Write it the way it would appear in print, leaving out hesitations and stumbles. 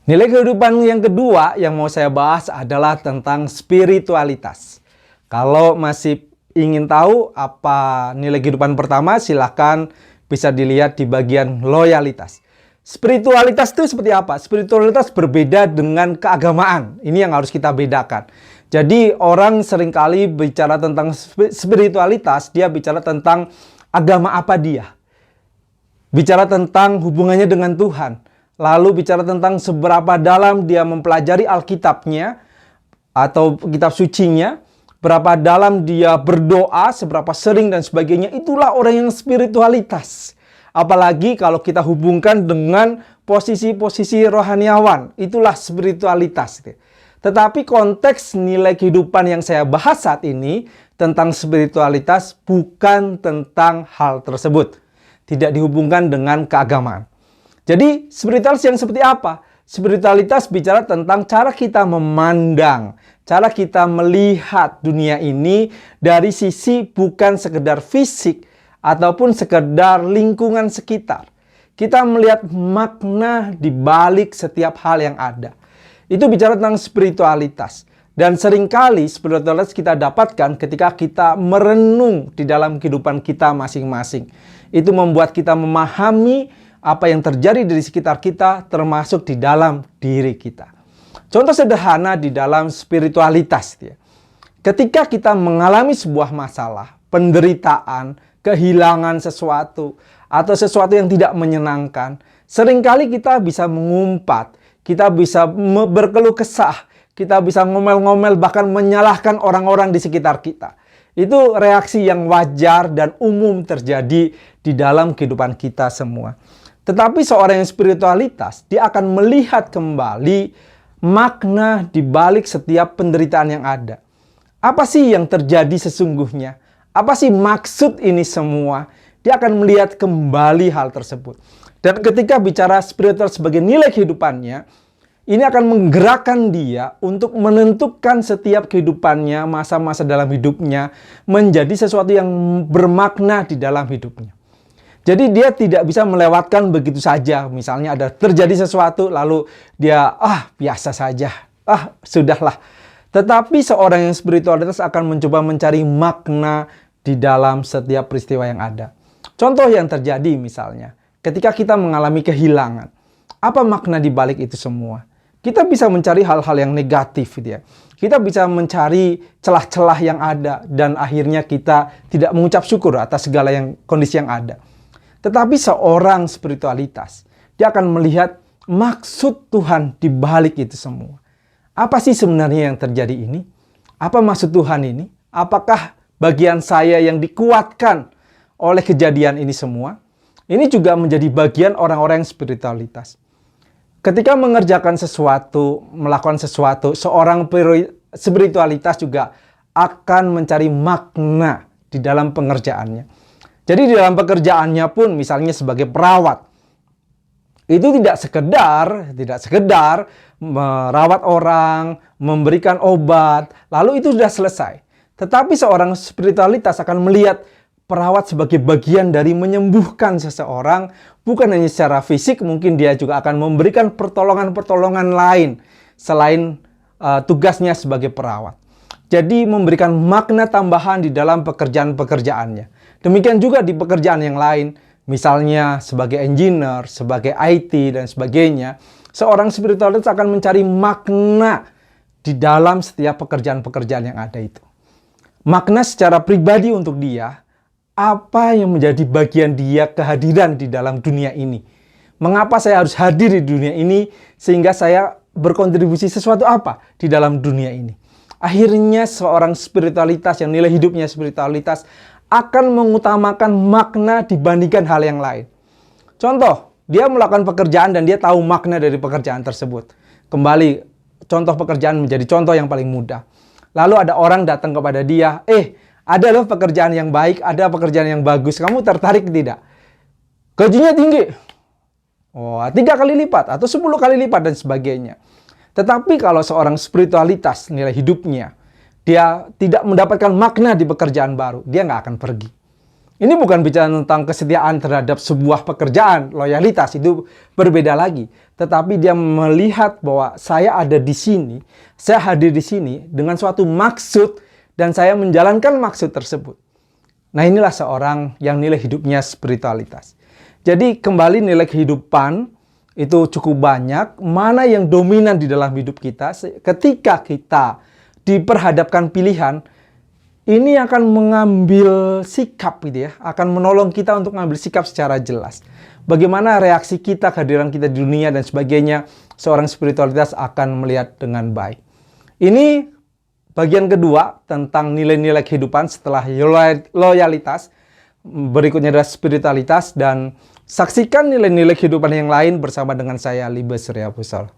Nilai kehidupan yang kedua yang mau saya bahas adalah tentang spiritualitas. Kalau masih ingin tahu apa nilai kehidupan pertama, silahkan bisa dilihat di bagian loyalitas. Spiritualitas itu seperti apa? Spiritualitas berbeda dengan keagamaan. Ini yang harus kita bedakan. Jadi orang seringkali bicara tentang spiritualitas, dia bicara tentang agama apa dia. Bicara tentang hubungannya dengan Tuhan. Lalu bicara tentang seberapa dalam dia mempelajari Alkitabnya atau kitab sucinya, berapa dalam dia berdoa, seberapa sering dan sebagainya. Itulah orang yang spiritualitas. Apalagi kalau kita hubungkan dengan posisi-posisi rohaniawan, itulah spiritualitas. Tetapi konteks nilai kehidupan yang saya bahas saat ini tentang spiritualitas bukan tentang hal tersebut. Tidak dihubungkan dengan keagamaan. Jadi spiritualitas yang seperti apa? Spiritualitas bicara tentang cara kita memandang, cara kita melihat dunia ini dari sisi bukan sekedar fisik ataupun sekedar lingkungan sekitar. Kita melihat makna di balik setiap hal yang ada. Itu bicara tentang spiritualitas. Dan seringkali spiritualitas kita dapatkan ketika kita merenung di dalam kehidupan kita masing-masing. Itu membuat kita memahami apa yang terjadi di sekitar kita, termasuk di dalam diri kita. Contoh sederhana di dalam spiritualitas. Ketika kita mengalami sebuah masalah, penderitaan, kehilangan sesuatu, atau sesuatu yang tidak menyenangkan, seringkali kita bisa mengumpat, kita bisa berkeluh kesah, kita bisa ngomel-ngomel, bahkan menyalahkan orang-orang di sekitar kita. Itu reaksi yang wajar dan umum terjadi di dalam kehidupan kita semua. Tetapi seorang yang spiritualitas, dia akan melihat kembali makna di balik setiap penderitaan yang ada. Apa sih yang terjadi sesungguhnya? Apa sih maksud ini semua? Dia akan melihat kembali hal tersebut. Dan ketika bicara spiritual sebagai nilai kehidupannya, ini akan menggerakkan dia untuk menentukan setiap kehidupannya, masa-masa dalam hidupnya, menjadi sesuatu yang bermakna di dalam hidupnya. Jadi dia tidak bisa melewatkan begitu saja. Misalnya ada terjadi sesuatu lalu dia biasa saja. Sudahlah. Tetapi seorang yang spiritualitas akan mencoba mencari makna di dalam setiap peristiwa yang ada. Contoh yang terjadi misalnya ketika kita mengalami kehilangan. Apa makna di balik itu semua? Kita bisa mencari hal-hal yang negatif dia. Kita bisa mencari celah-celah yang ada dan akhirnya kita tidak mengucap syukur atas segala kondisi yang ada. Tetapi seorang spiritualitas, dia akan melihat maksud Tuhan di balik itu semua. Apa sih sebenarnya yang terjadi ini? Apa maksud Tuhan ini? Apakah bagian saya yang dikuatkan oleh kejadian ini semua? Ini juga menjadi bagian orang-orang yang spiritualitas. Ketika mengerjakan sesuatu, melakukan sesuatu, seorang spiritualitas juga akan mencari makna di dalam pengerjaannya. Jadi di dalam pekerjaannya pun misalnya sebagai perawat, itu tidak sekedar merawat orang, memberikan obat, lalu itu sudah selesai. Tetapi seorang spiritualitas akan melihat perawat sebagai bagian dari menyembuhkan seseorang, bukan hanya secara fisik, mungkin dia juga akan memberikan pertolongan-pertolongan lain selain tugasnya sebagai perawat. Jadi memberikan makna tambahan di dalam pekerjaan-pekerjaannya. Demikian juga di pekerjaan yang lain, misalnya sebagai engineer, sebagai IT, dan sebagainya. Seorang spiritualitas akan mencari makna di dalam setiap pekerjaan-pekerjaan yang ada itu. Makna secara pribadi untuk dia, apa yang menjadi bagian dia kehadiran di dalam dunia ini. Mengapa saya harus hadir di dunia ini sehingga saya berkontribusi sesuatu apa di dalam dunia ini. Akhirnya seorang spiritualitas yang nilai hidupnya spiritualitas akan mengutamakan makna dibandingkan hal yang lain. Contoh, dia melakukan pekerjaan dan dia tahu makna dari pekerjaan tersebut. Kembali, contoh pekerjaan menjadi contoh yang paling mudah. Lalu ada orang datang kepada dia, ada loh pekerjaan yang baik, ada pekerjaan yang bagus, kamu tertarik tidak? Gajinya tinggi. 3 kali lipat atau 10 kali lipat dan sebagainya. Tetapi kalau seorang spiritualitas nilai hidupnya, dia tidak mendapatkan makna di pekerjaan baru, dia nggak akan pergi. Ini bukan bicara tentang kesetiaan terhadap sebuah pekerjaan, loyalitas, itu berbeda lagi. Tetapi dia melihat bahwa saya ada di sini, saya hadir di sini dengan suatu maksud, dan saya menjalankan maksud tersebut. Nah, inilah seorang yang nilai hidupnya spiritualitas. Jadi kembali nilai kehidupan itu cukup banyak. Mana yang dominan di dalam hidup kita ketika kita diperhadapkan pilihan, ini akan mengambil sikap gitu ya, akan menolong kita untuk mengambil sikap secara jelas. Bagaimana reaksi kita, kehadiran kita di dunia dan sebagainya, seorang spiritualitas akan melihat dengan baik. Ini bagian kedua tentang nilai-nilai kehidupan setelah loyalitas. Berikutnya adalah spiritualitas, dan saksikan nilai-nilai kehidupan yang lain bersama dengan saya, Libes Surya Pusol.